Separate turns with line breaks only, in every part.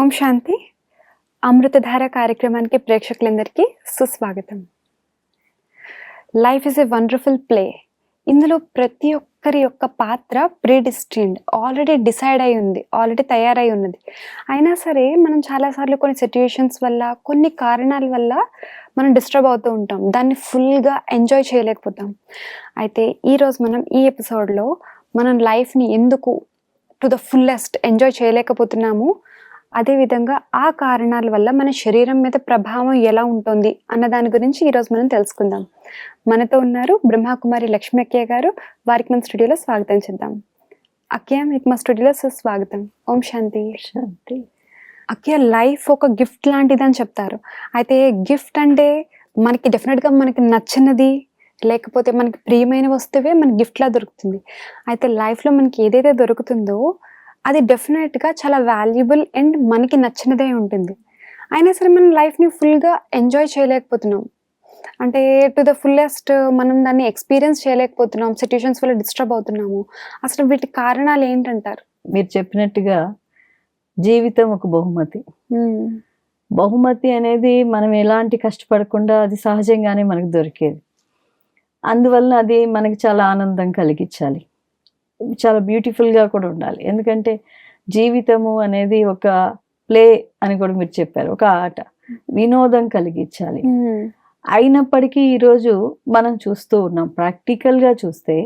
ఓం శాంతి. అమృతధార కార్యక్రమానికి ప్రేక్షకులందరికీ సుస్వాగతం. Life is a wonderful play. ఇందులో ప్రతి ఒక్కరి యొక్క పాత్ర ప్రీడిస్టిన్డ్, ఆల్రెడీ డిసైడ్ అయి ఉంది, ఆల్రెడీ తయారై ఉన్నది. అయినా సరే మనం చాలాసార్లు కొన్ని సిట్యుయేషన్స్ వల్ల, కొన్ని కారణాల వల్ల మనం డిస్టర్బ్ అవుతూ ఉంటాం. దాన్ని ఫుల్గా ఎంజాయ్ చేయలేకపోతాం. అయితే ఈరోజు మనం ఈ ఎపిసోడ్లో మనం లైఫ్ని ఎందుకు టు ద ఫుల్లెస్ట్ ఎంజాయ్ చేయలేకపోతున్నాము, అదేవిధంగా ఆ కారణాల వల్ల మన శరీరం మీద ప్రభావం ఎలా ఉంటుంది అన్న దాని గురించి ఈరోజు మనం తెలుసుకుందాం. మనతో ఉన్నారు బ్రహ్మకుమారి లక్ష్మీ అక్కయ్య గారు. వారికి మన స్టూడియోలో స్వాగతం చేద్దాం. అక్కయ్య, మీకు మా స్టూడియోలో సుస్వాగతం. ఓం శాంతి.
శాంతి.
అక్కయ్య, లైఫ్ ఒక గిఫ్ట్ లాంటిదని చెప్తారు. అయితే గిఫ్ట్ అంటే మనకి డెఫినెట్గా మనకి నచ్చినది, లేకపోతే మనకి ప్రియమైన వస్తువే మనకి గిఫ్ట్లా దొరుకుతుంది. అయితే లైఫ్లో మనకి ఏదైతే దొరుకుతుందో అది డెఫినెట్గా చాలా వాల్యుబుల్ అండ్ మనకి నచ్చినదే ఉంటుంది. అయినా సరే మనం లైఫ్ని ఫుల్గా ఎంజాయ్ చేయలేకపోతున్నాం. అంటే టు ద ఫుల్లెస్ట్ మనం దాన్ని ఎక్స్పీరియన్స్ చేయలేకపోతున్నాం. సిట్యుయేషన్స్ వల్ల డిస్టర్బ్ అవుతున్నాము. అసలు వీటి కారణాలు ఏంటంటారు?
మీరు చెప్పినట్టుగా జీవితం ఒక బహుమతి. బహుమతి అనేది మనం ఎలాంటి కష్టపడకుండా అది సహజంగానే మనకు దొరికేది. అందువలన అది మనకి చాలా ఆనందం కలిగించాలి, చాలా బ్యూటిఫుల్గా కూడా ఉండాలి. ఎందుకంటే జీవితము అనేది ఒక ప్లే అని కూడా మీరు చెప్పారు, ఒక ఆట, వినోదం కలిగించాలి. అయినప్పటికీ ఈరోజు మనం చూస్తూ ఉన్నాం, ప్రాక్టికల్గా చూస్తే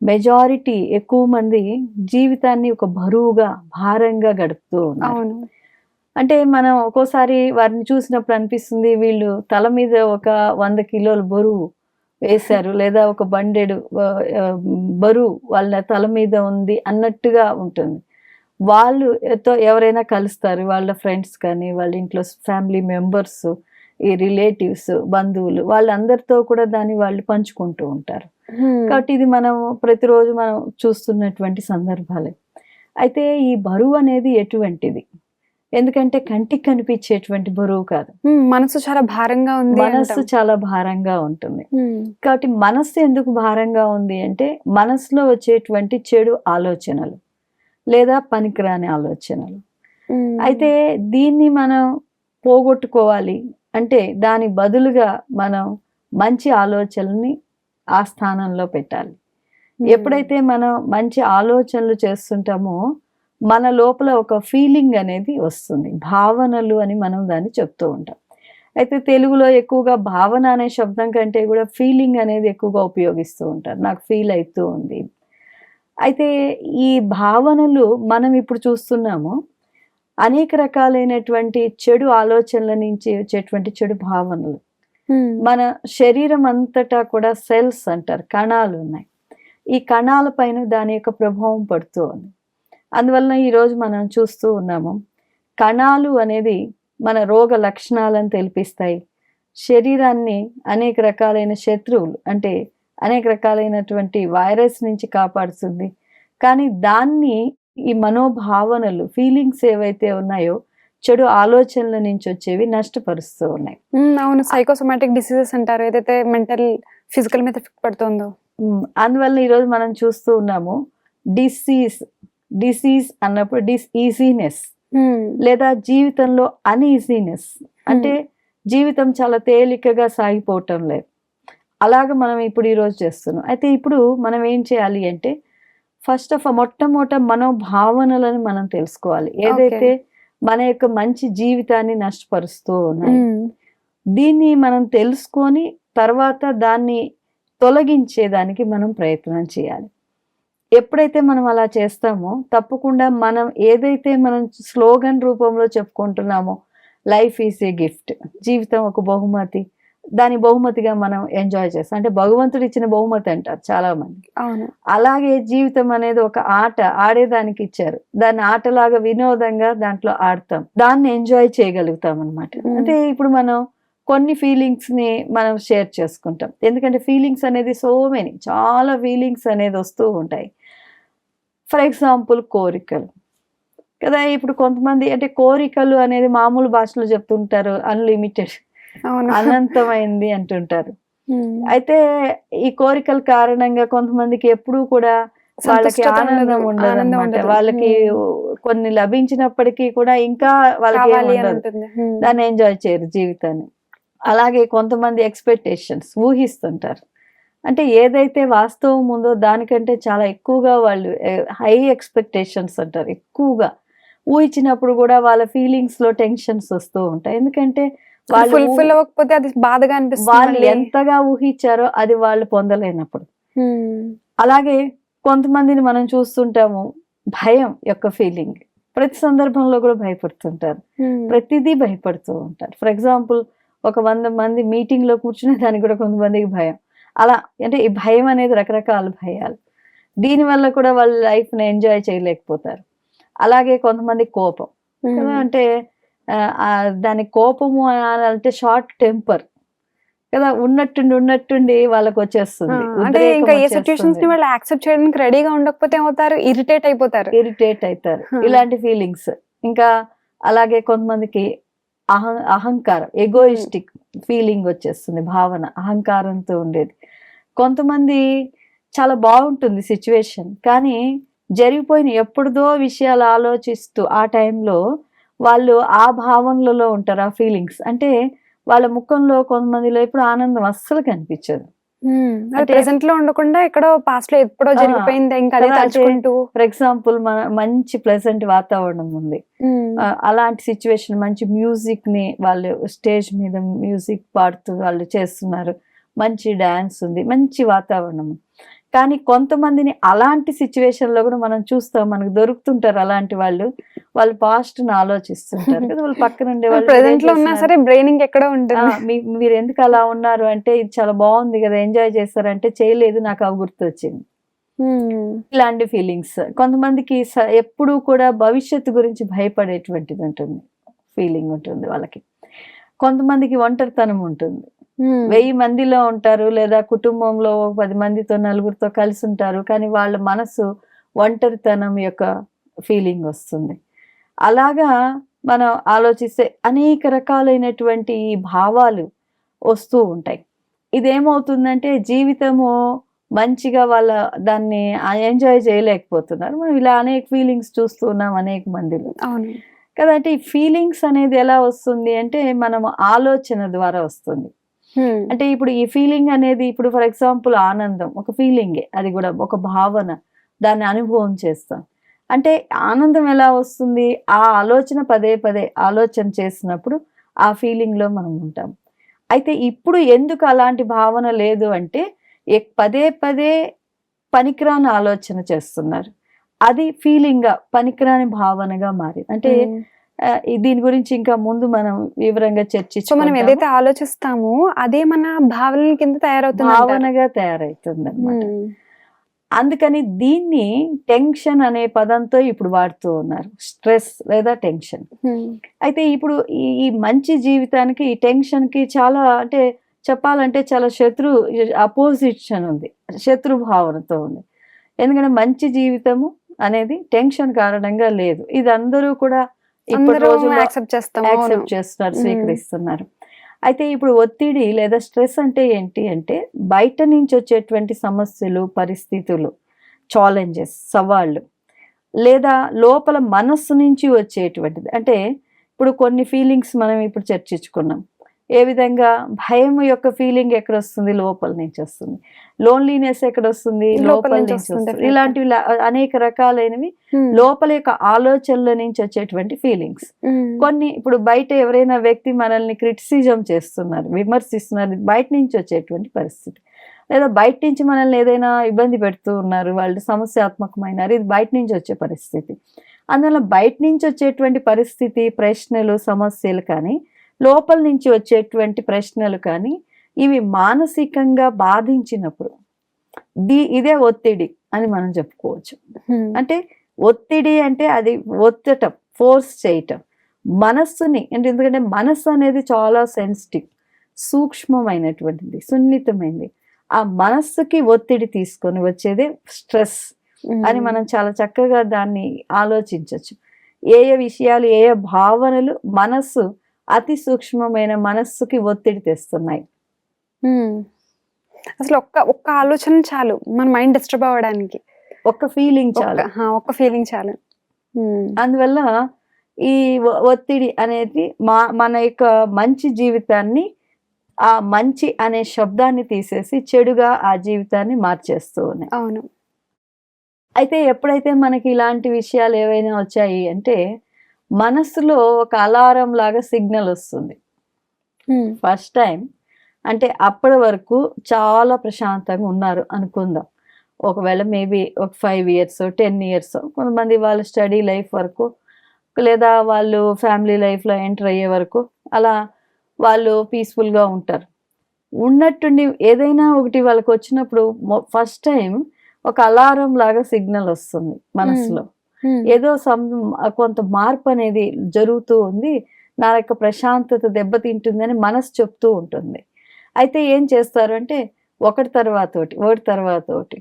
మెజారిటీ ఎక్కువ మంది జీవితాన్ని ఒక బరువుగా, భారంగా గడుపుతూ ఉన్నారు. అంటే మనం ఒక్కోసారి వారిని చూసినప్పుడు అనిపిస్తుంది, వీళ్ళు తల మీద ఒక 100 కిలోల బరువు వేశారు, లేదా ఒక బండెడు బరువు వాళ్ళ తల మీద ఉంది అన్నట్టుగా ఉంటుంది. వాళ్ళు ఎవరైనా కలుస్తారు, వాళ్ళ ఫ్రెండ్స్ కానీ, వాళ్ళ ఇంట్లో ఫ్యామిలీ మెంబర్స్, ఈ రిలేటివ్స్, బంధువులు, వాళ్ళందరితో కూడా దాన్ని వాళ్ళు పంచుకుంటూ ఉంటారు. కాబట్టి ఇది మనం ప్రతిరోజు మనం చూస్తున్నటువంటి సందర్భాలే. అయితే ఈ బరువు అనేది ఎటువంటిది? ఎందుకంటే కంటికి కనిపించేటువంటి బరువు కాదు.
మనసు చాలా భారంగా ఉంది.
మనస్సు చాలా భారంగా ఉంటుంది. కాబట్టి మనస్సు ఎందుకు భారంగా ఉంది అంటే మనసులో వచ్చేటువంటి చెడు ఆలోచనలు లేదా పనికిరాని ఆలోచనలు. అయితే దీన్ని మనం పోగొట్టుకోవాలి అంటే దాని బదులుగా మనం మంచి ఆలోచనల్ని ఆ స్థానంలో పెట్టాలి. ఎప్పుడైతే మనం మంచి ఆలోచనలు చేస్తుంటామో మన లోపల ఒక ఫీలింగ్ అనేది వస్తుంది, భావనలు అని మనం దాన్ని చెప్తూ ఉంటాం. అయితే తెలుగులో ఎక్కువగా భావన అనే శబ్దం కంటే కూడా ఫీలింగ్ అనేది ఎక్కువగా ఉపయోగిస్తూ ఉంటారు, నాకు ఫీల్ అవుతూ ఉంది. అయితే ఈ భావనలు మనం ఇప్పుడు చూస్తున్నాము, అనేక రకాలైనటువంటి చెడు ఆలోచనల నుంచి వచ్చేటువంటి చెడు భావనలు. మన శరీరం అంతటా కూడా సెల్స్ అంటారు, కణాలు ఉన్నాయి. ఈ కణాల పైన దాని యొక్క ప్రభావం పడుతూ ఉంది. అందువలన ఈరోజు మనం చూస్తూ ఉన్నాము, కణాలు అనేది మన రోగ లక్షణాలను తెలిపిస్తాయి. శరీరాన్ని అనేక రకాలైన శత్రువులు, అంటే అనేక రకాలైనటువంటి వైరస్ నుంచి కాపాడుతుంది. కానీ దాన్ని ఈ మనోభావనలు, ఫీలింగ్స్ ఏవైతే ఉన్నాయో చెడు ఆలోచనల నుంచి వచ్చేవి నష్టపరుస్తూ ఉన్నాయి.
అవును, సైకోసోమాటిక్ డిసీజెస్ అంటారు, ఏదైతే మెంటల్ ఫిజికల్ మీద ఎఫెక్ట్ పడుతుందో.
అందువల్ల ఈరోజు మనం చూస్తూ ఉన్నాము, డిసీజ్ అన్నప్పుడు డిస్ఈజీనెస్ లేదా జీవితంలో అన్ఈజీనెస్, అంటే జీవితం చాలా తేలికగా సాగిపోవటం లేదు. అలాగ మనం ఇప్పుడు ఈరోజు చేస్తున్నాం. అయితే ఇప్పుడు మనం ఏం చేయాలి అంటే ఫస్ట్ ఆఫ్ ఆల్ మొట్టమొదట మనోభావనలను మనం తెలుసుకోవాలి, ఏదైతే మన యొక్క మంచి జీవితాన్ని నష్టపరుస్తూ ఉన్నాయి. దీన్ని మనం తెలుసుకొని తర్వాత దాన్ని తొలగించేదానికి మనం ప్రయత్నం చేయాలి. ఎప్పుడైతే మనం అలా చేస్తామో తప్పకుండా మనం ఏదైతే మనం స్లోగన్ రూపంలో చెప్పుకుంటున్నామో, లైఫ్ ఈజ్ ఏ గిఫ్ట్, జీవితం ఒక బహుమతి, దాని బహుమతిగా మనం ఎంజాయ్ చేస్తాం. అంటే భగవంతుడు ఇచ్చిన బహుమతి అంటారు చాలా మంది. అలాగే జీవితం అనేది ఒక ఆట, ఆడేదానికి ఇచ్చారు. దాన్ని ఆటలాగా వినోదంగా దాంట్లో ఆడతాం, దాన్ని ఎంజాయ్ చేయగలుగుతాం అనమాట. అంటే ఇప్పుడు మనం కొన్ని ఫీలింగ్స్ని మనం షేర్ చేసుకుంటాం, ఎందుకంటే ఫీలింగ్స్ అనేది చాలా ఫీలింగ్స్ అనేది వస్తూ ఉంటాయి. ఫర్ ఎగ్జాంపుల్ కోరికలు కదా, ఇప్పుడు కొంతమంది అంటే కోరికలు అనేది మామూలు భాషలో చెప్తుంటారు, అన్లిమిటెడ్, అనంతమైంది అంటుంటారు. అయితే ఈ కోరికల కారణంగా కొంతమందికి ఎప్పుడూ కూడా వాళ్ళకి
సంతుష్టత
ఆనందం
ఉండదు,
ఉండదు
ఆనందం
అనమాట.
ఉండదు.
వాళ్ళకి కొన్ని లభించినప్పటికీ కూడా ఇంకా వాళ్ళకి ఏమి
కావాలి అని
ఉండదు,
ఉంటుంది.
దాన్ని ఎంజాయ్ చేయరు జీవితాన్ని. అలాగే కొంతమంది ఎక్స్పెక్టేషన్స్ ఊహిస్తుంటారు, అంటే ఏదైతే వాస్తవం ఉందో దానికంటే చాలా ఎక్కువగా వాళ్ళు హై ఎక్స్పెక్టేషన్స్ అంటారు, ఎక్కువగా ఊహించినప్పుడు కూడా వాళ్ళ ఫీలింగ్స్ లో టెన్షన్స్ వస్తూ ఉంటాయి. ఎందుకంటే వాళ్ళు
ఫుల్ఫిల్ అవ్వకపోతే అది బాధగా అనిపిస్తుంది
వాళ్ళు
మళ్ళీ.
ఎంతగా ఊహించారో అది వాళ్ళు పొందలేనప్పుడు.
హ్మ్.
అలాగే కొంతమందిని మనం చూస్తుంటాము, భయం యొక్క ఫీలింగ్ ప్రతి సందర్భంలో కూడా భయపడుతుంటారు,
హ్మ్.
ప్రతిదీ భయపడుతూ ఉంటారు. ఫర్ ఎగ్జాంపుల్ ఒక 100 మంది మీటింగ్ లో కూర్చునే దానికి కూడా కొంతమందికి భయం. అలా అంటే ఈ భయం అనేది రకరకాల భయాలు, దీనివల్ల కూడా వాళ్ళ లైఫ్ ని ఎంజాయ్ చేయలేకపోతారు. అలాగే కొంతమంది కోపం కదా, అంటే దాని కోపము అంటే షార్ట్ టెంపర్ కదా, ఉన్నట్టుండి వాళ్ళకి వచ్చేస్తుంది,
అంటే ఇంకా ఏ సిచ్యుయేషన్స్
వచ్చేస్తుంది,
ని వాళ్ళు యాక్సెప్ట్ చేయడానికి రెడీగా ఉండకపోతే ఏమవుతారు, ఇరిటేట్ అయిపోతారు.
ఇరిటేట్ అవుతారు. ఇలాంటి ఫీలింగ్స్. ఇంకా అలాగే కొంతమందికి అహంకారం, ఎగోయిస్టిక్ ఫీలింగ్ వచ్చేస్తుంది, భావన అహంకారంతో ఉండేది. కొంతమంది చాలా బాగుంటుంది సిచ్యువేషన్, కానీ జరిగిపోయిన ఎప్పుడుదో విషయాలు ఆలోచిస్తూ ఆ టైంలో వాళ్ళు ఆ భావనలలో ఉంటారు, ఆ ఫీలింగ్స్. అంటే వాళ్ళ ముఖంలో కొంతమందిలో ఇప్పుడు ఆనందం అస్సలు కనిపించదు. అంటే
ప్రెసెంట్ లో ఉండకుండా ఎక్కడో పాస్ట్ లో ఎప్పుడో జరిగిపోయింది ఇంకా అదే తలుచుకుంటూ.
ఫర్ ఎగ్జాంపుల్ మన మంచి ప్లెజెంట్ వాతావరణం ఉంది, అలాంటి సిచ్యువేషన్ మంచి మ్యూజిక్ ని వాళ్ళు స్టేజ్ మీద మ్యూజిక్ పాడుతూ వాళ్ళు చేస్తున్నారు, మంచి డాన్స్ ఉంది, మంచి వాతావరణం. కానీ కొంతమందిని అలాంటి సిచ్యువేషన్ లో కూడా మనం చూస్తాం, మనకు దొరుకుతుంటారు అలాంటి వాళ్ళు. వాళ్ళు పాస్ట్ ని ఆలోచిస్తుంటారు కదా, వాళ్ళు పక్కన ఉండే వాళ్ళు
ప్రెసెంట్ లో ఉన్నా సరే బ్రెయినింగ్ ఎక్కడో ఉంటుంది.
మీరు ఎందుకు అలా ఉన్నారు అంటే, ఇది చాలా బాగుంది కదా, ఎంజాయ్ చేస్తారంటే, చేయలేదు, నాకు అవి గుర్తొచ్చింది. ఇలాంటి ఫీలింగ్స్. కొంతమందికి ఎప్పుడు కూడా భవిష్యత్తు గురించి భయపడేటువంటిది ఉంటుంది, ఫీలింగ్ ఉంటుంది వాళ్ళకి. కొంతమందికి ఒంటరితనం ఉంటుంది, 1000 మందిలో ఉంటారు, లేదా కుటుంబంలో 10 మందితో నలుగురితో కలిసి ఉంటారు, కానీ వాళ్ళ మనసు ఒంటరితనం యొక్క ఫీలింగ్ వస్తుంది. అలాగా మనం ఆలోచిస్తే అనేక రకాలైనటువంటి భావాలు వస్తూ ఉంటాయి. ఇదేమవుతుందంటే జీవితము మంచిగా వాళ్ళ దాన్ని ఎంజాయ్ చేయలేకపోతున్నారు. మనం ఇలా అనేక ఫీలింగ్స్ చూస్తూ ఉన్నాం అనేక మందిలో కదా. అంటే ఈ ఫీలింగ్స్ అనేది ఎలా వస్తుంది అంటే, మనం ఆలోచన ద్వారా వస్తుంది. అంటే ఇప్పుడు ఈ ఫీలింగ్ అనేది, ఇప్పుడు ఫర్ ఎగ్జాంపుల్ ఆనందం ఒక ఫీలింగే, అది కూడా ఒక భావన, దాన్ని అనుభవం చేస్తాం. అంటే ఆనందం ఎలా వస్తుంది, ఆ ఆలోచన పదే పదే ఆలోచన చేసినప్పుడు ఆ ఫీలింగ్ లో మనం ఉంటాం. అయితే ఇప్పుడు ఎందుకు అలాంటి భావన లేదు అంటే, పదే పదే పనికిరాని ఆలోచన చేస్తున్నారు, అది ఫీలింగ్ గా పనికిరాని భావనగా మారింది. అంటే దీని గురించి ఇంకా ముందు మనం వివరంగా చర్చించుకుందాం.
మనం ఏదైతే ఆలోచిస్తామో అదే మన భావనల కింద తయారవుతుంది,
భావనగా తయారవుతుంది అన్నమాట. అందుకని దీన్ని టెన్షన్ అనే పదంతో ఇప్పుడు వాడుతూ ఉన్నారు, స్ట్రెస్ లేదా టెన్షన్. అయితే ఇప్పుడు ఈ మంచి జీవితానికి ఈ టెన్షన్ కి చాలా, అంటే చెప్పాలంటే చాలా అపోజిషన్ ఉంది, శత్రు భావనతో ఉంది. ఎందుకంటే మంచి జీవితము అనేది టెన్షన్ కారణంగా లేదు, ఇది అందరూ కూడా ఇప్పటి రోజుల్లో యాక్సెప్ట్ చేస్తున్నారు, స్వీకరిస్తున్నారు. అయితే ఇప్పుడు ఒత్తిడి లేదా స్ట్రెస్ అంటే ఏంటి అంటే, బయట నుంచి వచ్చేటువంటి సమస్యలు, పరిస్థితులు, ఛాలెంజెస్, సవాళ్ళు, లేదా లోపల మనస్సు నుంచి వచ్చేటువంటిది. అంటే ఇప్పుడు కొన్ని ఫీలింగ్స్ మనం ఇప్పుడు చర్చించుకున్నాం. ఏ విధంగా భయం యొక్క ఫీలింగ్ ఎక్కడ వస్తుంది, లోపల నుంచి వస్తుంది. లోన్లీనెస్ ఎక్కడ వస్తుంది, లోపల నుంచి వస్తుంది. ఇలాంటివి అనేక రకాలైనవి లోపల యొక్క ఆలోచనల నుంచి వచ్చేటువంటి ఫీలింగ్స్. కొన్ని ఇప్పుడు బయట ఎవరైనా వ్యక్తి మనల్ని క్రిటిసిజం చేస్తున్నారు, విమర్శిస్తున్నారు, బయట నుంచి వచ్చేటువంటి పరిస్థితి. లేదా బయట నుంచి మనల్ని ఏదైనా ఇబ్బంది పెడుతూ ఉన్నారు, వాళ్ళు సమస్యాత్మకమైనారు, ఇది బయట నుంచి వచ్చే పరిస్థితి. అందువల్ల బయట నుంచి వచ్చేటువంటి పరిస్థితి, ప్రశ్నలు, సమస్యలు కానీ, లోపల నుంచి వచ్చేటువంటి ప్రశ్నలు కానీ, ఇవి మానసికంగా బాధించినప్పుడు ఇదే ఒత్తిడి అని మనం చెప్పుకోవచ్చు. అంటే ఒత్తిడి అంటే అది ఒత్తటం, ఫోర్స్ చేయటం మనస్సుని. అంటే ఎందుకంటే మనస్సు అనేది చాలా సెన్సిటివ్, సూక్ష్మమైనటువంటిది, సున్నితమైనది. ఆ మనస్సుకి ఒత్తిడి తీసుకొని వచ్చేదే స్ట్రెస్ అని మనం చాలా చక్కగా దాన్ని ఆలోచించవచ్చు. ఏ విషయాలు, ఏ భావనలు మనస్సు, అతి సూక్ష్మమైన మనస్సుకి ఒత్తిడి తెస్తున్నాయి.
అసలు ఒక్క ఆలోచన చాలు మన మైండ్ డిస్టర్బ్ అవ్వడానికి.
ఒక్క ఫీలింగ్ చాలు.
ఒక్క ఫీలింగ్ చాలు.
అందువల్ల ఈ ఒత్తిడి అనేది మన యొక్క మంచి జీవితాన్ని, ఆ మంచి అనే శబ్దాన్ని తీసేసి చెడుగా ఆ జీవితాన్ని మార్చేస్తూ ఉన్నాయి.
అవును.
అయితే ఎప్పుడైతే మనకి ఇలాంటి విషయాలు ఏవైనా వచ్చాయి అంటే మనసులో ఒక అలారం లాగా సిగ్నల్ వస్తుంది. ఫస్ట్ టైం అంటే అప్పటి వరకు చాలా ప్రశాంతంగా ఉన్నారు అనుకుందాం. ఒకవేళ మేబీ ఒక 5 years 10 years కొంతమంది వాళ్ళ స్టడీ లైఫ్ వరకు, లేదా వాళ్ళు ఫ్యామిలీ లైఫ్లో ఎంటర్ అయ్యే వరకు అలా వాళ్ళు పీస్ఫుల్గా ఉంటారు. ఉన్నట్టుండి ఏదైనా ఒకటి వాళ్ళకి వచ్చినప్పుడు ఫస్ట్ టైం ఒక అలారం లాగా సిగ్నల్ వస్తుంది మనసులో. ఏదో కొంత మార్పు అనేది జరుగుతూ ఉంది, నా యొక్క ప్రశాంతత దెబ్బతింటుందని మనసు చెప్తూ ఉంటుంది. అయితే ఏం చేస్తారు అంటే ఒకటి తర్వాత ఒకటి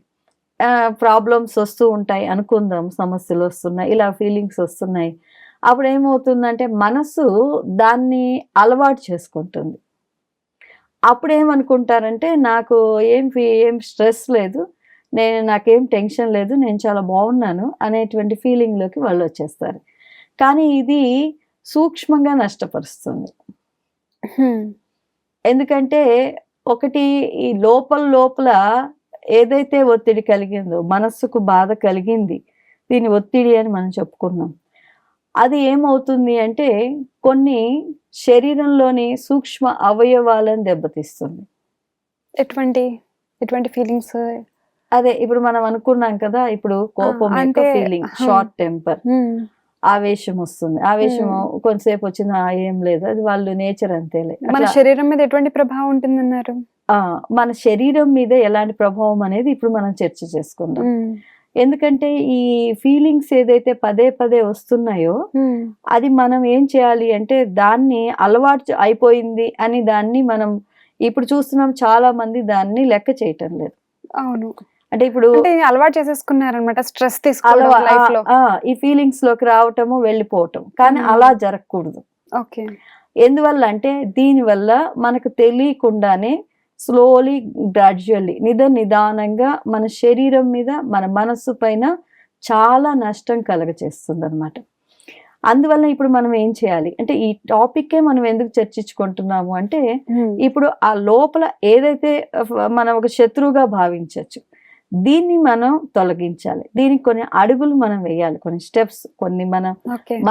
ప్రాబ్లమ్స్ వస్తూ ఉంటాయి అనుకుందాం, సమస్యలు వస్తున్నాయి, ఇలా ఫీలింగ్స్ వస్తున్నాయి. అప్పుడు ఏమవుతుందంటే మనసు దాన్ని అలవాటు చేసుకుంటుంది. అప్పుడు ఏమనుకుంటారంటే నాకు ఏం స్ట్రెస్ లేదు, నాకేం టెన్షన్ లేదు, నేను చాలా బాగున్నాను అనేటువంటి ఫీలింగ్లోకి వాళ్ళు వచ్చేస్తారు. కానీ ఇది సూక్ష్మంగా నష్టపరుస్తుంది. ఎందుకంటే ఒకటి ఈ లోపల ఏదైతే ఒత్తిడి కలిగిందో, మనస్సుకు బాధ కలిగింది, దీని ఒత్తిడి అని మనం చెప్పుకున్నాం. అది ఏమవుతుంది అంటే కొన్ని శరీరంలోని సూక్ష్మ అవయవాలను దెబ్బతీస్తుంది.
ఎటువంటి ఫీలింగ్స్?
అదే ఇప్పుడు మనం అనుకున్నాం కదా, ఇప్పుడు కోపం యొక్క ఫీలింగ్, షార్ట్ టెంపర్, ఆవేశం వస్తుంది. ఆవేశం కొంతసేపు వచ్చింది, ఏం లేదు, అది వాళ్ళు నేచర్ అంతేలే.
మన శరీరం మీద ఎటువంటి ప్రభావం ఉంటుందన్నారు?
మన శరీరం మీద ఎలాంటి ప్రభావం అనేది ఇప్పుడు మనం చర్చ చేసుకుందాం. ఎందుకంటే ఈ ఫీలింగ్స్ ఏదైతే పదే పదే వస్తున్నాయో అది మనం ఏం చేయాలి అంటే దాన్ని అలవాటు అయిపోయింది అని దాన్ని మనం ఇప్పుడు చూస్తున్నాం, చాలా మంది దాన్ని లెక్క చేయటం లేదు.
అవును.
అంటే ఇప్పుడు
అలవాటు చేసేసుకున్నారనమాట, స్ట్రెస్ తీసుకోవడం,
ఈ ఫీలింగ్స్ లోకి రావటము వెళ్ళిపోవటం. కానీ అలా జరగకూడదు.
ఓకే.
ఎందువల్ల అంటే దీనివల్ల మనకు తెలియకుండానే స్లోలీ గ్రాడ్యువల్లీ నిదానంగా మన శరీరం మీద, మన మనస్సు పైన చాలా నష్టం కలగచేస్తుంది అనమాట. అందువల్ల ఇప్పుడు మనం ఏం చేయాలి అంటే ఈ టాపిక్కే మనం ఎందుకు చర్చించుకుంటున్నాము అంటే ఇప్పుడు ఆ లోపల ఏదైతే మనం ఒక శత్రువుగా భావించవచ్చు, దీన్ని మనం తొలగించాలి. దీనికి కొన్ని అడుగులు మనం వేయాలి, కొన్ని స్టెప్స్, కొన్ని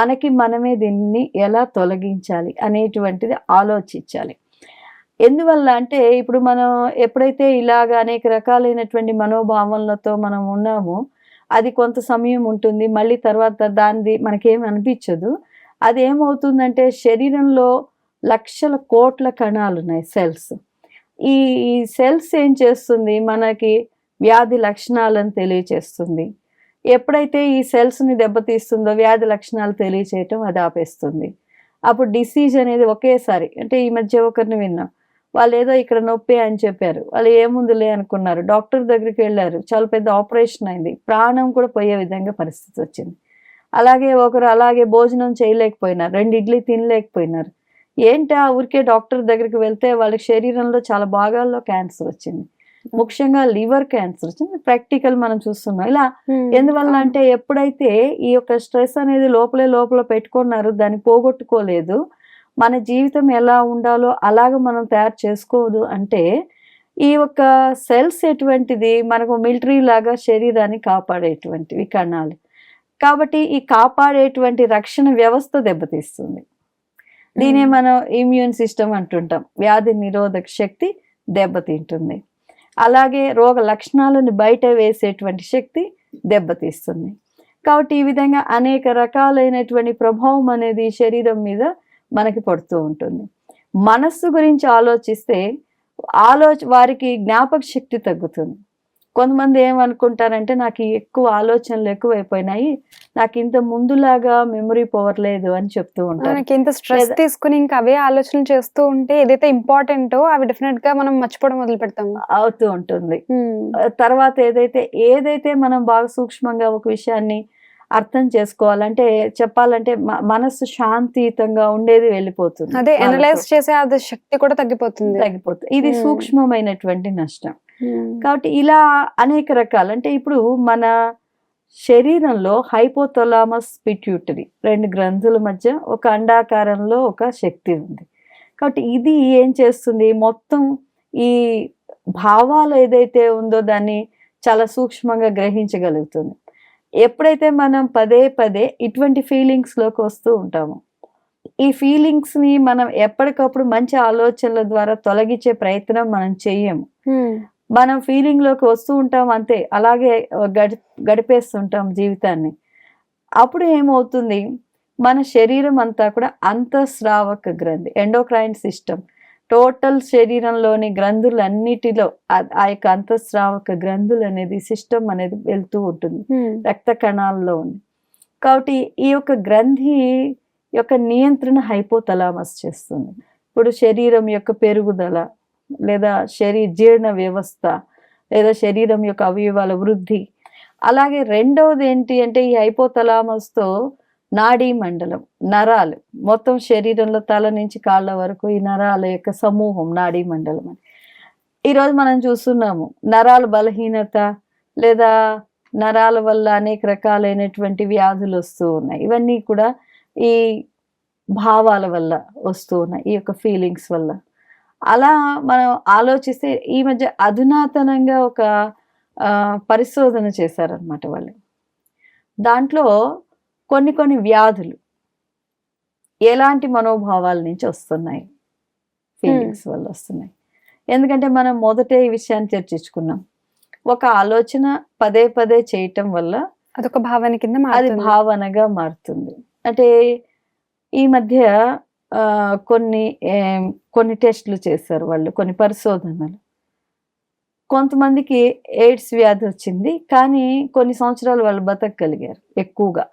మనకి మనమే దీన్ని ఎలా తొలగించాలి అనేటువంటిది ఆలోచించాలి. ఎందువల్ల అంటే ఇప్పుడు మనం ఎప్పుడైతే ఇలాగ అనేక రకాలైనటువంటి మనోభావనలతో మనం ఉన్నామో అది కొంత సమయం ఉంటుంది, మళ్ళీ తర్వాత దానిది మనకేం అనిపించదు. అది ఏమవుతుందంటే శరీరంలో లక్షల కోట్ల కణాలు ఉన్నాయి, సెల్స్. ఈ సెల్స్ ఏం చేస్తుంది, మనకి వ్యాధి లక్షణాలను తెలియచేస్తుంది. ఎప్పుడైతే ఈ సెల్స్ని దెబ్బతీస్తుందో వ్యాధి లక్షణాలు తెలియచేయటం అది ఆపేస్తుంది. అప్పుడు డిసీజ్ అనేది ఒకేసారి, అంటే ఈ మధ్య ఒకరిని విన్నాం, వాళ్ళు ఏదో ఇక్కడ నొప్పి అని చెప్పారు, వాళ్ళు ఏముందులే అనుకున్నారు, డాక్టర్ దగ్గరికి వెళ్ళారు, చాలా పెద్ద ఆపరేషన్ అయింది, ప్రాణం కూడా పోయే విధంగా పరిస్థితి వచ్చింది. అలాగే ఒకరు అలాగే భోజనం చేయలేకపోయినారు, 2 ఇడ్లీ తినలేకపోయినారు. ఏంటా ఊరికే డాక్టర్ దగ్గరికి వెళ్తే వాళ్ళకి శరీరంలో చాలా భాగాల్లో క్యాన్సర్ వచ్చింది, ముఖ్యంగా లివర్ క్యాన్సర్ వచ్చింది. ప్రాక్టికల్ మనం చూస్తున్నాం. ఇలా ఎందువల్ల అంటే ఎప్పుడైతే ఈ యొక్క స్ట్రెస్ అనేది లోపల పెట్టుకున్నారు, దాన్ని పోగొట్టుకోలేదు, మన జీవితం ఎలా ఉండాలో అలాగ మనం తయారు చేసుకోదు అంటే ఈ యొక్క సెల్స్ ఎటువంటిది, మనకు మిలిటరీ లాగా శరీరాన్ని కాపాడేటువంటివి కణాలు. కాబట్టి ఈ కాపాడేటువంటి రక్షణ వ్యవస్థ దెబ్బతీస్తుంది. దీనే మనం ఇమ్యూన్ సిస్టమ్ అంటుంటాం. వ్యాధి నిరోధక శక్తి దెబ్బతింటుంది. అలాగే రోగ లక్షణాలను బయట వేసేటువంటి శక్తి దెబ్బతీస్తుంది. కాబట్టి ఈ విధంగా అనేక రకాలైనటువంటి ప్రభావం అనేది శరీరం మీద మనకి పడుతూ ఉంటుంది. మనస్సు గురించి ఆలోచిస్తే వారికి జ్ఞాపక శక్తి తగ్గుతుంది. కొంతమంది ఏమనుకుంటారంటే నాకు ఎక్కువ ఆలోచనలు ఎక్కువైపోయినాయి, నాకు ఇంత ముందులాగా మెమరీ పవర్ లేదు అని చెప్తూ ఉంటారు.
నాకు ఇంత స్ట్రెస్ తీసుకుని ఇంకా అవే ఆలోచనలు చేస్తూ ఉంటే ఏదైతే ఇంపార్టెంటో అవి డెఫినెట్ గా మనం మర్చిపోవడం మొదలు పెడతాము,
అవుతూ ఉంటుంది. తర్వాత ఏదైతే మనం బాగా సూక్ష్మంగా ఒక విషయాన్ని అర్థం చేసుకోవాలంటే చెప్పాలంటే మనస్సు శాంతియుతంగా ఉండేది వెళ్ళిపోతుంది,
అదే అనలైజ్ చేసే అది శక్తి కూడా తగ్గిపోతుంది.
ఇది సూక్ష్మమైనటువంటి నష్టం. కాబట్టి ఇలా అనేక రకాలు, అంటే ఇప్పుడు మన శరీరంలో హైపోథలామస్ పిట్యూటరీ 2 గ్రంథుల మధ్య ఒక అండాకారంలో ఒక శక్తి ఉంది. కాబట్టి ఇది ఏం చేస్తుంది, మొత్తం ఈ భావాలు ఏదైతే ఉందో దాన్ని చాలా సూక్ష్మంగా గ్రహించగలుగుతుంది. ఎప్పుడైతే మనం పదే పదే ఇటువంటి ఫీలింగ్స్లోకి వస్తూ ఉంటామో, ఈ ఫీలింగ్స్ని మనం ఎప్పటికప్పుడు మంచి ఆలోచనల ద్వారా తొలగించే ప్రయత్నం మనం చెయ్యము. మనం ఫీలింగ్లోకి వస్తూ ఉంటాం అంతే, అలాగే గడిపేస్తుంటాం జీవితాన్ని. అప్పుడు ఏమవుతుంది, మన శరీరం అంతా కూడా అంతఃస్రావక గ్రంథి, ఎండోక్రైన్ సిస్టమ్, టోటల్ శరీరంలోని గ్రంథులన్నిటిలో ఆ యొక్క అంతఃస్రావక గ్రంథులు అనేది సిస్టమ్ అనేది వెళ్తూ ఉంటుంది, రక్త కణాల్లో ఉంది. కాబట్టి ఈ యొక్క గ్రంథి యొక్క నియంత్రణ హైపోథలామస్ చేస్తుంది. ఇప్పుడు శరీరం యొక్క పెరుగుదల, లేదా జీర్ణ వ్యవస్థ, లేదా శరీరం యొక్క అవయవాల వృద్ధి. అలాగే రెండవది ఏంటి అంటే, ఈ హైపోథలామస్తో నాడీ మండలం, నరాలు, మొత్తం శరీరంలో తల నుంచి కాళ్ళ వరకు ఈ నరాల యొక్క సమూహం నాడీ మండలం అని. ఈరోజు మనం చూస్తున్నాము నరాల బలహీనత, లేదా నరాల వల్ల అనేక రకాలైనటువంటి వ్యాధులు వస్తూ ఉన్నాయి. ఇవన్నీ కూడా ఈ భావాల వల్ల వస్తూ ఉన్నాయి, ఈ యొక్క ఫీలింగ్స్ వల్ల. అలా మనం ఆలోచిస్తే ఈ మధ్య అధునాతనంగా ఒక పరిశోధన చేశారనమాట వాళ్ళు. దాంట్లో కొన్ని వ్యాధులు ఎలాంటి మనోభావాల నుంచి వస్తున్నాయి, ఫీలింగ్స్ వల్ల వస్తున్నాయి. ఎందుకంటే మనం మొదటే ఈ విషయాన్ని చర్చించుకున్నాం, ఒక ఆలోచన పదే పదే చేయటం వల్ల
అదొక భావన కింద
అది భావనగా మారుతుంది. అంటే ఈ మధ్య కొన్ని టెస్టులు చేశారు వాళ్ళు, కొన్ని పరిశోధనలు. కొంతమందికి ఎయిడ్స్ వ్యాధి వచ్చింది, కానీ కొన్ని సంవత్సరాలు వాళ్ళు బతకగలిగారు ఎక్కువగా.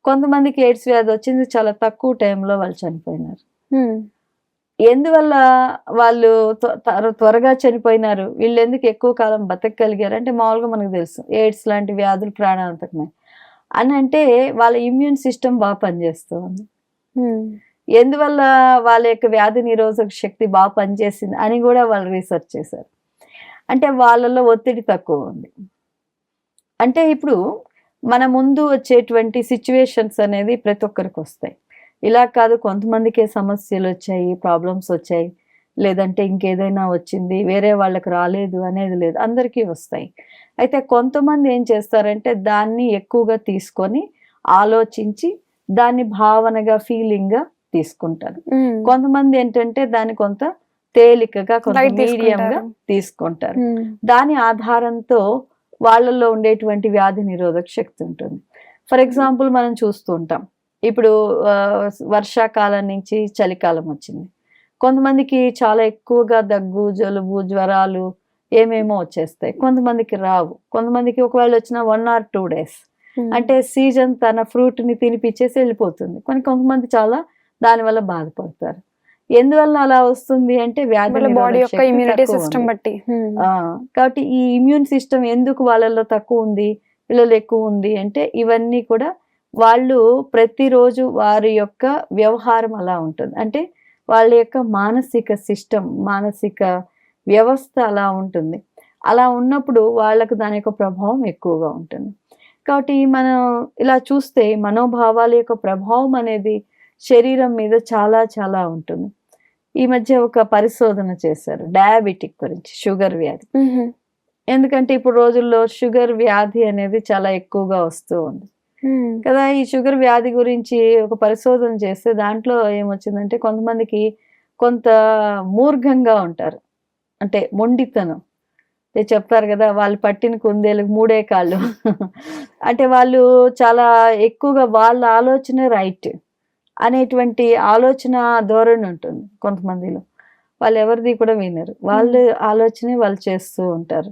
కొంతమందికి ఎయిడ్స్ వ్యాధి వచ్చింది, చాలా తక్కువ టైంలో వాళ్ళు చనిపోయినారు. ఎందువల్ల వాళ్ళు త్వరగా చనిపోయినారు, వీళ్ళు ఎందుకు ఎక్కువ కాలం బతకగలిగారు అంటే, మామూలుగా మనకు తెలుసు ఎయిడ్స్ లాంటి వ్యాధులు ప్రాణాంతకమే అని. అంటే వాళ్ళ ఇమ్యూన్ సిస్టమ్ బాగా పనిచేస్తుంది. ఎందువల్ల వాళ్ళ యొక్క వ్యాధి నిరోధక శక్తి బాగా పనిచేసింది అని కూడా వాళ్ళు రీసెర్చ్ చేశారు. అంటే వాళ్ళలో ఒత్తిడి తక్కువ ఉంది. అంటే ఇప్పుడు మన ముందు వచ్చేటువంటి సిచ్యువేషన్స్ అనేది ప్రతి ఒక్కరికి వస్తాయి. ఇలా కాదు, కొంతమందికే సమస్యలు వచ్చాయి, ప్రాబ్లమ్స్ వచ్చాయి, లేదంటే ఇంకేదైనా వచ్చింది, వేరే వాళ్ళకి రాలేదు అనేది లేదు, అందరికీ వస్తాయి. అయితే కొంతమంది ఏం చేస్తారంటే దాన్ని ఎక్కువగా తీసుకొని ఆలోచించి దాన్ని భావనగా, ఫీలింగ్గా తీసుకుంటారు. కొంతమంది ఏంటంటే దాన్ని కొంత తేలికగా, కొంత మీడియంగా తీసుకుంటారు. దాని ఆధారంతో వాళ్ళల్లో ఉండేటువంటి వ్యాధి నిరోధక శక్తి ఉంటుంది. ఫర్ ఎగ్జాంపుల్ మనం చూస్తూ ఉంటాం, ఇప్పుడు వర్షాకాలం నుంచి చలికాలం వచ్చింది, కొంతమందికి చాలా ఎక్కువగా దగ్గు, జలుబు, జ్వరాలు ఏమేమో వచ్చేస్తాయి, కొంతమందికి రావు. కొంతమందికి ఒకవేళ వచ్చిన 1 or 2 days, అంటే సీజన్ తన ఫ్రూట్ని తినిపించేసి వెళ్ళిపోతుంది. కొంతమంది చాలా దానివల్ల బాధపడతారు. ఎందువల్ల అలా వస్తుంది అంటే వ్యాధి
బాడీ యొక్క ఇమ్యూనిటీ సిస్టమ్ బట్టి.
కాబట్టి ఈ ఇమ్యూన్ సిస్టమ్ ఎందుకు వాళ్ళలో తక్కువ ఉంది, వీళ్ళలో ఎక్కువ ఉంది అంటే, ఇవన్నీ కూడా వాళ్ళు ప్రతిరోజు వారి యొక్క వ్యవహారం అలా ఉంటుంది. అంటే వాళ్ళ యొక్క మానసిక సిస్టమ్, మానసిక వ్యవస్థ అలా ఉంటుంది. అలా ఉన్నప్పుడు వాళ్ళకు దాని యొక్క ప్రభావం ఎక్కువగా ఉంటుంది. కాబట్టి మనం ఇలా చూస్తే మనోభావాల యొక్క ప్రభావం అనేది శరీరం మీద చాలా చాలా ఉంటుంది. ఈ మధ్య ఒక పరిశోధన చేశారు డయాబెటిక్ గురించి, షుగర్ వ్యాధి. ఎందుకంటే ఇప్పుడు రోజుల్లో షుగర్ వ్యాధి అనేది చాలా ఎక్కువగా వస్తూ ఉంది కదా. ఈ షుగర్ వ్యాధి గురించి ఒక పరిశోధన చేస్తే దాంట్లో ఏమొచ్చిందంటే, కొంతమందికి కొంత మూర్ఘంగా ఉంటారు, అంటే మొండితనం. చెప్తారు కదా, వాళ్ళు పట్టిన కుందేలకు 3 కాళ్ళు. అంటే వాళ్ళు చాలా ఎక్కువగా వాళ్ళ ఆలోచన రైట్ అనేటువంటి ఆలోచన ధోరణి ఉంటుంది కొంతమందిలో. వాళ్ళు ఎవరిది కూడా వినరు, వాళ్ళ ఆలోచనే వాళ్ళు చేస్తూ ఉంటారు.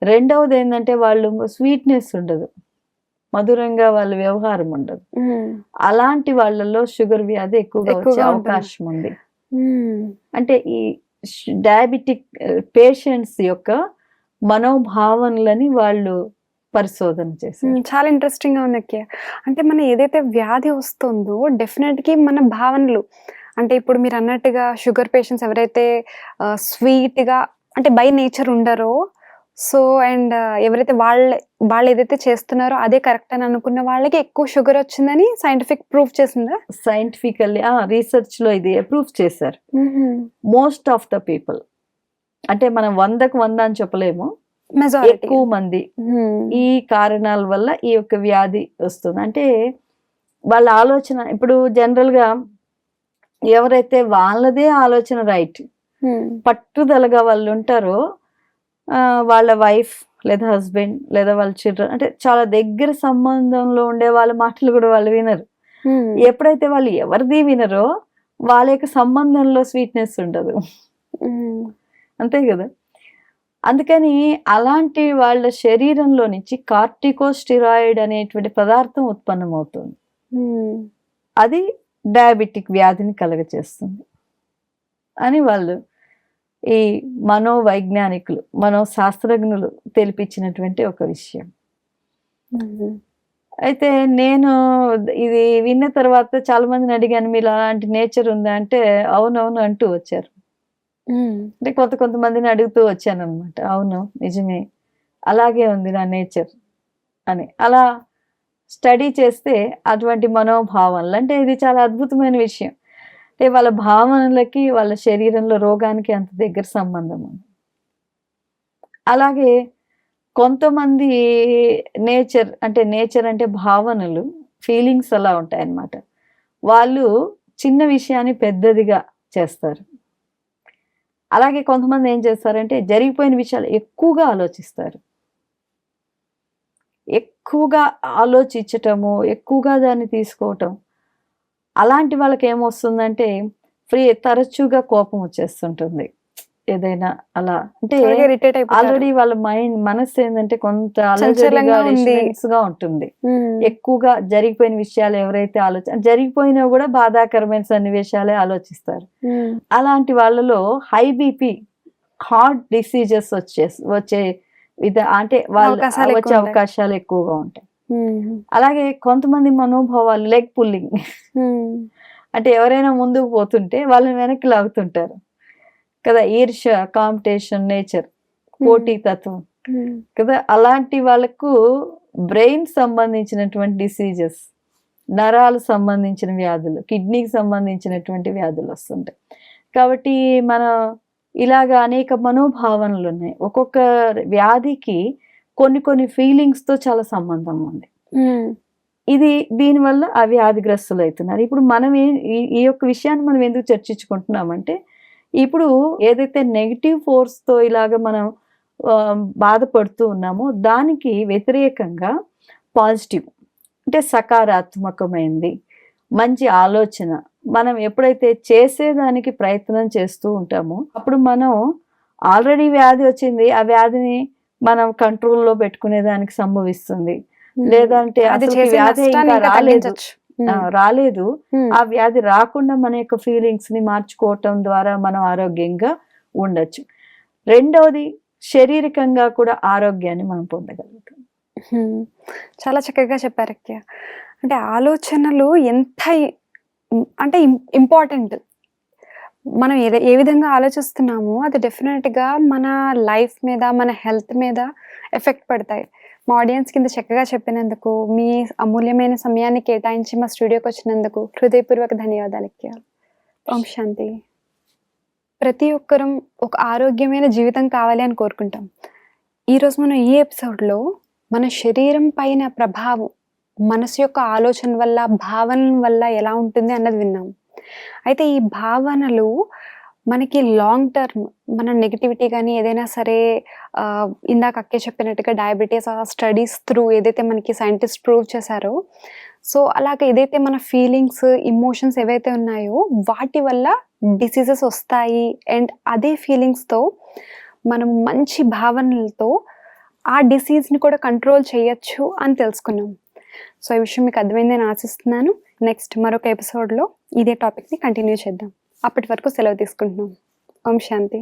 రెండవది ఏంటంటే, వాళ్ళు స్వీట్నెస్ ఉండదు, మధురంగా వాళ్ళ వ్యవహారం ఉండదు. అలాంటి వాళ్ళలో షుగర్ వ్యాధి ఎక్కువగా వచ్చే అవకాశం ఉంది. అంటే ఈ డయాబెటిక్ పేషెంట్స్ యొక్క మనోభావనలని వాళ్ళు పరిశోధన చేశారు.
చాలా ఇంట్రెస్టింగ్ గా ఉంది అక్క. అంటే మన ఏదైతే వ్యాధి వస్తుందో డెఫినెట్గా మన భావనలు, అంటే ఇప్పుడు మీరు అన్నట్టుగా షుగర్ పేషెంట్స్ ఎవరైతే స్వీట్ గా అంటే బై నేచర్ ఉండరో, సో అండ్ ఎవరైతే వాళ్ళు ఏదైతే చేస్తున్నారో అదే కరెక్ట్ అని అనుకున్న వాళ్ళకి ఎక్కువ షుగర్ వచ్చిందని సైంటిఫిక్ ప్రూఫ్ చేసిందా?
సైంటిఫికల్లీ రీసెర్చ్ లో ఇది ప్రూఫ్ చేశారు. మోస్ట్ ఆఫ్ ద పీపుల్, అంటే మనం 100కు 100 అని చెప్పలేము, ఎక్కువ మంది ఈ కారణాల వల్ల ఈ యొక్క వ్యాధి వస్తుంది. అంటే వాళ్ళ ఆలోచన, ఇప్పుడు జనరల్ గా ఎవరైతే వాళ్ళదే ఆలోచన రైట్ పట్టుదలగా వాళ్ళు ఉంటారో వాళ్ళ వైఫ్ లేదా హస్బెండ్ లేదా వాళ్ళ చిల్డ్రన్, అంటే చాలా దగ్గర సంబంధంలో ఉండే వాళ్ళ మాటలు కూడా వాళ్ళు వినరు. ఎప్పుడైతే వాళ్ళు ఎవరిది వినరో వాళ్ళ యొక్క సంబంధంలో స్వీట్నెస్ ఉండదు. అంతే కదా. అందుకని అలాంటి వాళ్ళ శరీరంలో నుంచి కార్టికోస్టిరాయిడ్ అనేటువంటి పదార్థం ఉత్పన్నమవుతుంది. అది డయాబెటిక్ వ్యాధిని కలుగజేస్తుంది అని వాళ్ళు ఈ మనోవైజ్ఞానికులు, మనోశాస్త్రజ్ఞులు తెలిపించినటువంటి ఒక విషయం. అయితే నేను ఇది విన్న తర్వాత చాలా మందిని అడిగాను, మీరు అలాంటి నేచర్ ఉందా అంటే అవునవును అంటూ వచ్చారు. అంటే కొంతమందిని అడుగుతూ వచ్చాను అనమాట. అవును నిజమే, అలాగే ఉంది నా నేచర్ అని. అలా స్టడీ చేస్తే అటువంటి మనోభావనలు, అంటే ఇది చాలా అద్భుతమైన విషయం. అంటే వాళ్ళ భావనలకి వాళ్ళ శరీరంలో రోగానికి అంత దగ్గర సంబంధం ఉంది. అలాగే కొంతమంది నేచర్ అంటే భావనలు, ఫీలింగ్స్ అలా ఉంటాయన్నమాట. వాళ్ళు చిన్న విషయాన్ని పెద్దదిగా చేస్తారు. అలాగే కొంతమంది ఏం చేస్తారంటే జరిగిపోయిన విషయాలు ఎక్కువగా ఆలోచిస్తారు. ఎక్కువగా ఆలోచించటము, ఎక్కువగా దాన్ని తీసుకోవటం, అలాంటి వాళ్ళకి ఏమొస్తుందంటే తరచుగా కోపం వచ్చేస్తుంటుంది ఏదైనా అలా. అంటే ఆల్రెడీ వాళ్ళ మనసు ఏంటంటే కొంత గా ఉంటుంది. ఎక్కువగా జరిగిపోయిన విషయాలు ఎవరైతే జరిగిపోయినా కూడా బాధాకరమైన సన్నివేశాలే ఆలోచిస్తారు. అలాంటి వాళ్ళలో హై బీపీ, హార్ట్ డిసీజెస్ వచ్చే అంటే వచ్చే అవకాశాలు ఎక్కువగా ఉంటాయి. అలాగే కొంతమంది మనోభావాలు లెగ్ పుల్లింగ్, అంటే ఎవరైనా ముందుకు పోతుంటే వాళ్ళని వెనక్కి లాగుతుంటారు కదా. ఈర్ష, కాంపిటీషన్ నేచర్, పోటీ తత్వం కదా. అలాంటి వాళ్ళకు బ్రెయిన్ సంబంధించినటువంటి డిసీజెస్, నరాలకు సంబంధించిన వ్యాధులు, కిడ్నీకి సంబంధించినటువంటి వ్యాధులు వస్తుంటాయి. కాబట్టి మన ఇలాగా అనేక మనోభావనలు ఉన్నాయి. ఒక్కొక్క వ్యాధికి కొన్ని ఫీలింగ్స్ తో చాలా సంబంధం ఉంది. దీనివల్ల ఆ వ్యాధిగ్రస్తులు అవుతున్నారు. ఇప్పుడు మనం ఈ యొక్క విషయాన్ని మనం ఎందుకు చర్చించుకుంటున్నామంటే, ఇప్పుడు ఏదైతే నెగిటివ్ ఫోర్స్ తో ఇలాగ మనం బాధపడుతూ ఉన్నామో దానికి వ్యతిరేకంగా పాజిటివ్, అంటే సకారాత్మకమైంది మంచి ఆలోచన మనం ఎప్పుడైతే చేసేదానికి ప్రయత్నం చేస్తూ ఉంటామో అప్పుడు మనం ఆల్రెడీ వ్యాధి వచ్చింది, ఆ వ్యాధిని మనం కంట్రోల్లో పెట్టుకునే దానికి సంభవిస్తుంది. లేదంటే వ్యాధి ఇంకా రాలేదు, ఆ వ్యాధి రాకుండా మన యొక్క ఫీలింగ్స్ ని మార్చుకోవటం ద్వారా మనం ఆరోగ్యంగా ఉండొచ్చు. రెండవది శారీరకంగా కూడా ఆరోగ్యాన్ని మనం పొందగలుగుతాం.
చాలా చక్కగా చెప్పారు అక్క. అంటే ఆలోచనలు ఎంత అంటే ఇంపార్టెంట్. మనం ఏ విధంగా ఆలోచిస్తున్నామో అది డెఫినెట్గా మన లైఫ్ మీద, మన హెల్త్ మీద ఎఫెక్ట్ పడతాయి. మా ఆడియన్స్ కింద చక్కగా చెప్పినందుకు, మీ అమూల్యమైన సమయాన్ని కేటాయించి మా స్టూడియోకి వచ్చినందుకు హృదయపూర్వక ధన్యవాదాలు అక్క. ఓం శాంతి. ప్రతి ఒక్కరం ఒక ఆరోగ్యమైన జీవితం కావాలి అని కోరుకుంటాం. ఈరోజు మనం ఈ ఎపిసోడ్లో మన శరీరం పైన ప్రభావం మనసు యొక్క ఆలోచన వల్ల, భావనల వల్ల ఎలా ఉంటుంది అన్నది విన్నాం. అయితే ఈ భావనలు మనకి లాంగ్ టర్మ్, మన నెగిటివిటీ కానీ ఏదైనా సరే, ఇందాక అక్కే చెప్పినట్టుగా డయాబెటీస్ స్టడీస్ త్రూ ఏదైతే మనకి సైంటిస్ట్ ప్రూవ్ చేశారో, సో అలాగే ఏదైతే మన ఫీలింగ్స్, ఇమోషన్స్ ఏవైతే ఉన్నాయో వాటి వల్ల డిసీజెస్ వస్తాయి. అండ్ అదే ఫీలింగ్స్తో మనం మంచి భావనలతో ఆ డిసీజ్ని కూడా కంట్రోల్ చేయొచ్చు అని తెలుసుకున్నాం. సో ఈ విషయం మీకు అర్థమైందని ఆశిస్తున్నాను. నెక్స్ట్ మరొక ఎపిసోడ్లో ఇదే టాపిక్ని కంటిన్యూ చేద్దాం. అప్పటి వరకు సెలవు తీసుకుంటున్నాం. ఓం శాంతి.